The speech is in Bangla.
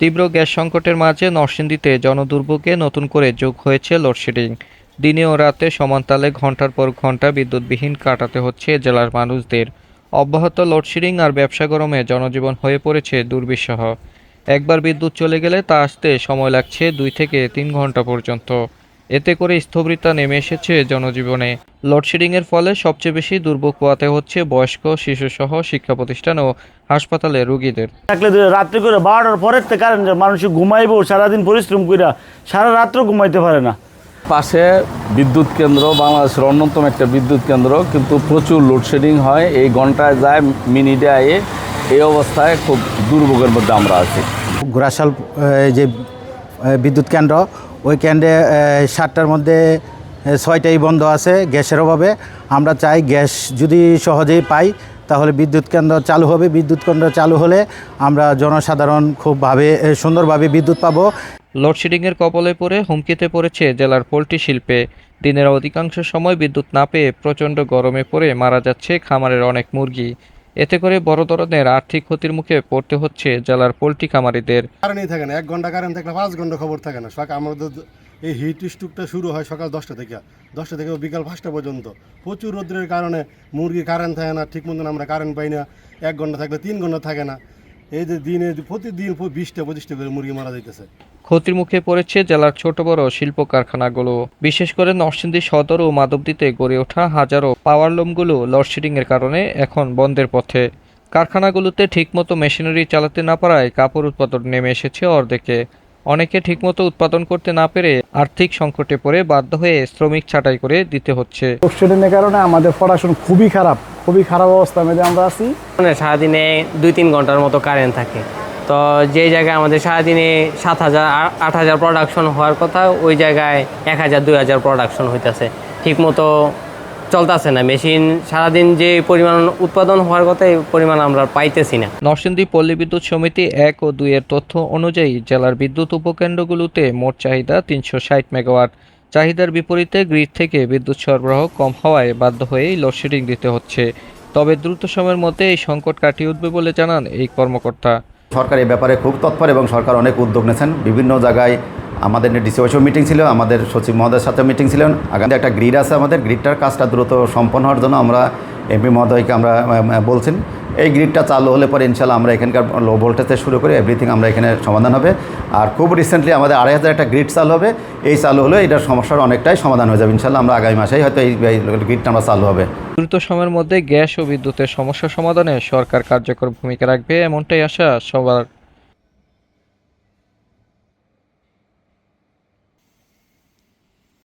তীব্র গ্যাস সংকটের মাঝে নরসিংদীতে জনদুর্ভোগে নতুন করে যোগ হয়েছে লোডশেডিং। দিনে ও রাতে সমানতালে ঘণ্টার পর ঘণ্টা বিদ্যুৎবিহীন কাটাতে হচ্ছে জেলার মানুষদের। অব্যাহত লোডশেডিং আর ব্যবসা গরমে জনজীবন হয়ে পড়েছে দুর্বিষহ। একবার বিদ্যুৎ চলে গেলে তা আসতে সময় লাগছে 2 থেকে 3 ঘন্টা পর্যন্ত। এতে করে স্থবিরতা নেমে এসেছে জনজীবনে। লোডশেডিংয়ের ফলে সবচেয়ে বেশি দুর্ভোগ পোহাতে হচ্ছে বয়স্ক, শিশুসহ শিক্ষা প্রতিষ্ঠান ও হাসপাতালের রোগীদের। থাকলে রাত্রি করে 12টার পরের থেকে কারেন্ট মানুষ ঘুমাইবো, সারাদিন পরিশ্রম করে সারা রাত্র ঘুমাইতে পারে না। পাশে বিদ্যুৎ কেন্দ্র, বাংলাদেশের অন্যতম একটা বিদ্যুৎ কেন্দ্র, কিন্তু প্রচুর লোডশেডিং হয়। এই ঘন্টায় যায়, মিনিটে আয়ে, এই অবস্থায় খুব দুর্ভোগের মধ্যে আমরা আছি। ঘোড়াশাল যে বিদ্যুৎ কেন্দ্র, ওই কেন্দ্রে 7টার মধ্যে 6টাই বন্ধ আছে গ্যাসের অভাবে। আমরা চাই গ্যাস যদি সহজেই পাই তাহলে বিদ্যুৎ কেন্দ্র চালু হবে। বিদ্যুৎ কেন্দ্র চালু হলে আমরা জনসাধারণ খুবভাবে সুন্দরভাবে বিদ্যুৎ পাবো। লোডশেডিংয়ের কবলে পড়ে হুমকিতে পড়েছে জেলার পোল্ট্রি শিল্পে। দিনের অধিকাংশ সময় বিদ্যুৎ না পেয়ে প্রচণ্ড গরমে পড়ে মারা যাচ্ছে খামারের অনেক মুরগি। এতে করে বড় ধরনের আর্থিক ক্ষতির মুখে পড়তে হচ্ছে জেলার পোল্ট্রি খামারিদের। কারেন্টই থাকে না, 1 ঘন্টা কারেন্ট থাকলে 5 ঘন্টা খবর থাকে না। আমাদের এই হিট স্ট্রোকটা শুরু হয় সকাল 10টা থেকে বিকাল 5টা পর্যন্ত। প্রচুর রোদ্রের কারণে মুরগি কারেন্ট থাকে না, ঠিক মতন আমরা কারেন্ট পাই না। 1 ঘন্টা থাকলে 3 ঘন্টা থাকে না। এই যে দিনে প্রতিদিন 20টা-25টা করে মুরগি মারা যাইতেছে। ক্ষতির মুখে পড়েছে জেলার ছোট বড় শিল্প কারখানাগুলো। বিশেষ করে নরসিংদী সদর ও মাধবদীতে গড়ে ওঠা হাজারো পাওয়ারলুমগুলো লোডশেডিংয়ের কারণে এখন বন্ধের পথে। কারখানাগুলোতে ঠিকমতো মেশিনারি চালাতে না পারায় কাপড় উৎপাদন নেমে এসেছে অর্ধেকে। অনেকে ঠিকমতো উৎপাদন করতে না পেরে আর্থিক সংকটে পড়ে বাধ্য হয়ে শ্রমিক ছাঁটাই করে দিতে হচ্ছে। লোডশেডিংয়ের কারণে আমাদের প্রোডাকশন খুবই খারাপ অবস্থার মধ্যে আমরা আছি। সারাদিনে 2-3 ঘন্টার মতো কারেন্ট থাকে, তো যে জায়গায় আমাদের সারাদিনে 7,000-8,000 প্রোডাকশন হওয়ার কথা, ওই জায়গায় 1,000-2,000 প্রোডাকশন হইতেছে। ঠিকমতো চলতেছে না মেশিন। সারাদিন যে পরিমাণ উৎপাদন হওয়ার কথা, এই পরিমাণ আমরা পাইতেছি না। নরসিংদী পল্লী বিদ্যুৎ সমিতি 1 ও 2 এর তথ্য অনুযায়ী জেলার বিদ্যুৎ উপকেন্দ্রগুলোতে মোট চাহিদা 360 মেগাওয়াট। চাহিদার বিপরীতে গ্রিড থেকে বিদ্যুৎ সরবরাহ কম হওয়ায় বাধ্য হয়েই লোডশেডিং দিতে হচ্ছে। তবে দ্রুত সময়ের মধ্যে এই সংকট কাটিয়ে উঠবে বলে জানান এই কর্মকর্তা। সরকার এই ব্যাপারে খুব তৎপর এবং সরকার অনেক উদ্যোগ নিয়েছেন। বিভিন্ন জায়গায় আমাদের ডিসি অফিসেও মিটিং ছিল, আমাদের সচিব মহোদয়ের সাথে মিটিং ছিলেন। আগামী একটা গ্রিড আছে, আমাদের গ্রিডটার কাজটা দ্রুত সম্পন্ন হওয়ার জন্য আমরা এমপি মহোদয়কে আমরা বলছেন। এই গ্রিডটা চালু হলে পরে ইনশাল্লাহ আমরা এখানকার লো ভোল্টেজ থেকে শুরু করে এভরিথিং আমরা এখানে সমাধান হবে। আর খুব রিসেন্টলি আমাদের 2,500 একটা গ্রিড চালু হবে। এই চালু হলে এটার সমস্যার অনেকটাই সমাধান হয়ে যাবে ইনশাল্লাহ। আমরা আগামী মাসেই হয়তো এই গ্রিডটা আমরা চালু হবে। দ্রুত সময়ের মধ্যে গ্যাস ও বিদ্যুতের সমস্যা সমাধানে সরকার কার্যকর ভূমিকা রাখবে, এমনটাই আশা সবার।